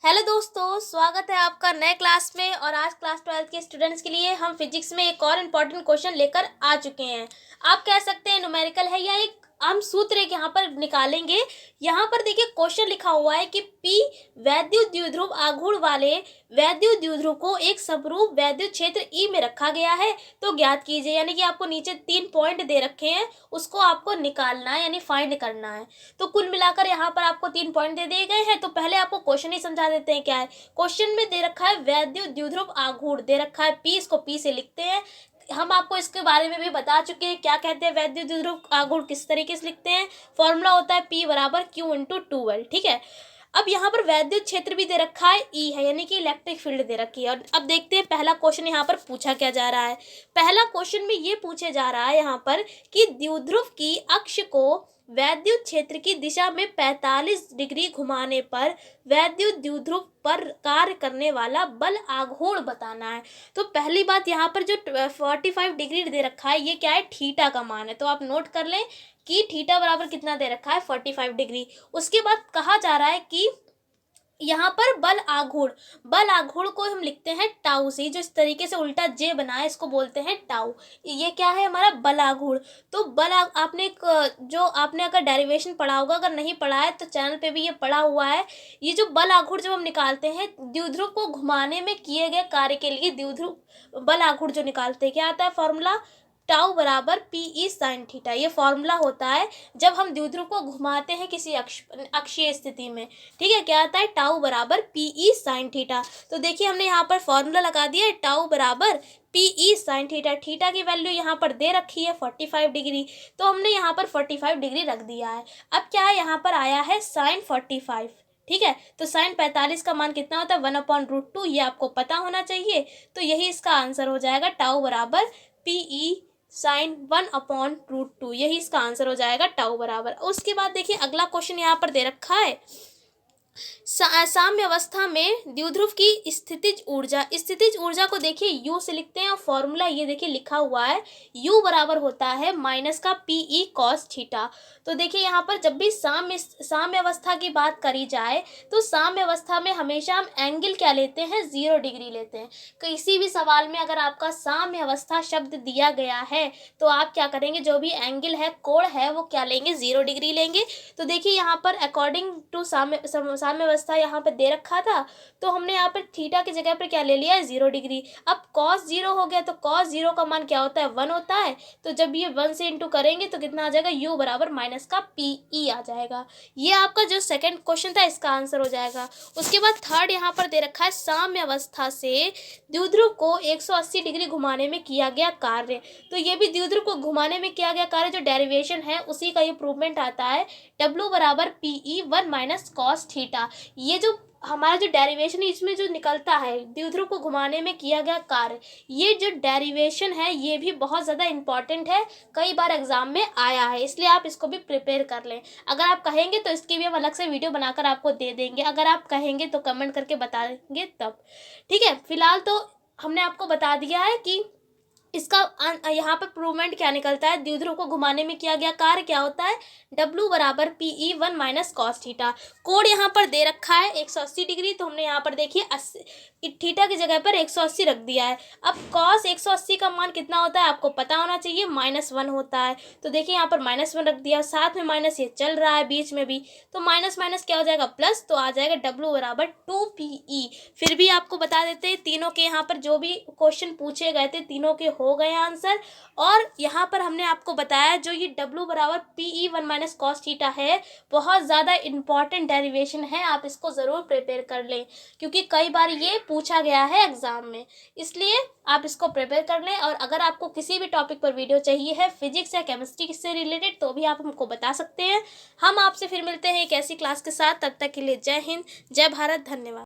Hello दोस्तों, स्वागत है आपका नए क्लास में। और आज क्लास 12 के स्टूडेंट्स के लिए हम फिजिक्स में एक और इम्पॉर्टेंट क्वेश्चन लेकर आ चुके हैं। आप कह सकते हैं न्यूमेरिकल है या एक हम सूत्र एक यहाँ पर निकालेंगे। यहाँ पर देखिए क्वेश्चन लिखा हुआ है कि P वैद्युत द्विध्रुव आघूर्ण वाले वैद्युत द्विध्रुव को एक समरूप वैद्युत क्षेत्र E में रखा गया है, तो ज्ञात कीजिए। यानी कि आपको नीचे 3 पॉइंट दे रखे हैं, उसको आपको निकालना है यानी फाइंड करना है। तो कुल मिलाकर यहाँ पर आपको 3 पॉइंट दे दिए गए हैं। तो पहले आपको क्वेश्चन ही समझा देते हैं क्या है। क्वेश्चन में दे रखा है वैद्युत द्विध्रुव आघूर्ण, दे रखा है P, इसको P से लिखते हैं। हम आपको इसके बारे में भी बता चुके हैं क्या कहते हैं वैद्युत द्विध्रुव आघूर्ण किस तरीके से लिखते हैं। फॉर्मूला होता है P बराबर Q इंटू 2L। ठीक है, अब यहाँ पर वैद्युत क्षेत्र भी दे रखा है E है, यानी कि इलेक्ट्रिक फील्ड दे रखी है। और अब देखते हैं पहला क्वेश्चन यहाँ पर पूछा क्या जा रहा है। पहला क्वेश्चन में ये पूछे जा रहा है यहाँ पर कि द्विध्रुव की अक्ष को वैद्युत क्षेत्र की दिशा में 45 डिग्री घुमाने पर वैद्युत द्विध्रुव पर कार्य करने वाला बल आघूर्ण बताना है। तो पहली बात यहाँ पर जो 45 डिग्री दे रखा है ये क्या है, थीटा का मान है। तो आप नोट कर लें कि थीटा बराबर कितना दे रखा है, 45 डिग्री। उसके बाद कहा जा रहा है कि यहाँ पर बल आघूर्ण को हम लिखते हैं टाउ से। जो इस तरीके से उल्टा जे बना है इसको बोलते हैं टाउ। ये क्या है हमारा बल आघूर्ण। तो आपने अगर डेरिवेशन पढ़ा होगा, अगर नहीं पढ़ा है तो चैनल पे भी ये पढ़ा हुआ है। ये जो बल आघूर्ण जब हम निकालते हैं द्विध्रुव को घुमाने में किए गए कार्य के लिए द्विध्रुव बल आघूर्ण जो निकालते हैं, क्या आता है फॉर्मूला, टाउ बराबर PE साइन थीटा। ये फॉर्मूला होता है जब हम द्विध्रुव को घुमाते हैं किसी अक्षीय स्थिति में। ठीक है, क्या आता है, टाउ बराबर PE साइन थीटा। तो देखिए हमने यहाँ पर फॉर्मूला लगा दिया है, टाउ बराबर PE साइन थीटा। थीटा की वैल्यू यहाँ पर दे रखी है 45 डिग्री, तो हमने यहाँ पर 45 डिग्री रख दिया है। अब क्या है, यहाँ पर आया है साइन 45। ठीक है, तो साइन 45 का मान कितना होता है, 1/√2। ये आपको पता होना चाहिए। तो यही इसका आंसर हो जाएगा, टाउ बराबर PE साइन 1/√2। यही इसका आंसर हो जाएगा, टाउ बराबर। उसके बाद देखिए अगला क्वेश्चन यहाँ पर दे रखा है, साम्य अवस्था में द्विध्रुव की स्थितिज ऊर्जा को देखिए U से लिखते हैं। और फॉर्मूला ये देखिए लिखा हुआ है, U बराबर होता है माइनस का PE कॉस थीटा। तो देखिए यहाँ पर जब भी साम्य अवस्था की बात करी जाए तो साम्य अवस्था में हमेशा हम एंगल क्या लेते हैं, 0 डिग्री लेते हैं। किसी भी सवाल में अगर आपका साम्य अवस्था शब्द दिया गया है तो आप क्या करेंगे, जो भी एंगल है, कोण है, वो क्या लेंगे, 0 डिग्री लेंगे। तो देखिए यहाँ पर अकॉर्डिंग टू साम्य अवस्था यहाँ पे दे रखा था, तो हमने यहाँ पर थीटा की जगह पर क्या ले लिया है, 0 डिग्री। अब cos 0 हो गया, तो cos 0 का मान क्या होता है, 1 होता है। तो जब ये 1 से इंटू करेंगे तो कितना आ जाएगा, U बराबर माइनस का PE आ जाएगा। ये आपका जो सेकंड क्वेश्चन था इसका आंसर हो जाएगा। उसके बाद थर्ड यहाँ पर दे रखा है, साम्य अवस्था से द्विध्रुव को 180 डिग्री घुमाने में किया गया कार्य। तो ये भी द्विध्रुव को घुमाने में किया गया कार्य जो डेरिवेशन है उसी का इम्प्रूवमेंट आता है, W बराबर PE 1 माइनस कॉस थीटा। ये जो हमारा जो डेरिवेशन है इसमें जो निकलता है द्विध्रुव को घुमाने में किया गया कार्य, ये जो डेरिवेशन है ये भी बहुत ज़्यादा इंपॉर्टेंट है, कई बार एग्जाम में आया है, इसलिए आप इसको भी प्रिपेयर कर लें। अगर आप कहेंगे तो इसकी भी हम अलग से वीडियो बनाकर आपको दे देंगे, अगर आप कहेंगे तो कमेंट करके बता देंगे तब। ठीक है, फिलहाल तो हमने आपको बता दिया है कि इसका यहाँ पर प्रूवमेंट क्या निकलता है, द्विध्रुव को घुमाने में किया गया कार्य क्या होता है, W बराबर PE 1 माइनस कॉस थीटा। कोण यहाँ पर दे रखा है 180 डिग्री, तो हमने यहाँ पर देखिए थीटा की जगह पर 180 रख दिया है। अब कॉस 180 का मान कितना होता है आपको पता होना चाहिए, -1 होता है। तो देखिए यहाँ पर -1 रख दिया, साथ में माइनस ये चल रहा है बीच में भी, तो माइनस माइनस क्या हो जाएगा, प्लस। तो आ जाएगा W बराबर 2PE। फिर भी आपको बता देते हैं तीनों के यहाँ पर जो भी क्वेश्चन पूछे गए थे तीनों के हो गए आंसर। और यहाँ पर हमने आपको बताया जो ये W बराबर PE 1 माइनस कॉस थीटा है बहुत ज़्यादा इंपॉर्टेंट डेरिवेशन है, आप इसको ज़रूर प्रिपेयर कर लें क्योंकि कई बार ये पूछा गया है एग्जाम में, इसलिए आप इसको प्रिपेयर कर लें। और अगर आपको किसी भी टॉपिक पर वीडियो चाहिए है फिजिक्स या केमिस्ट्री से रिलेटेड तो भी आप हमको बता सकते हैं। हम आपसे फिर मिलते हैं एक ऐसी क्लास के साथ, तब तक के लिए जय हिंद, जय भारत, धन्यवाद।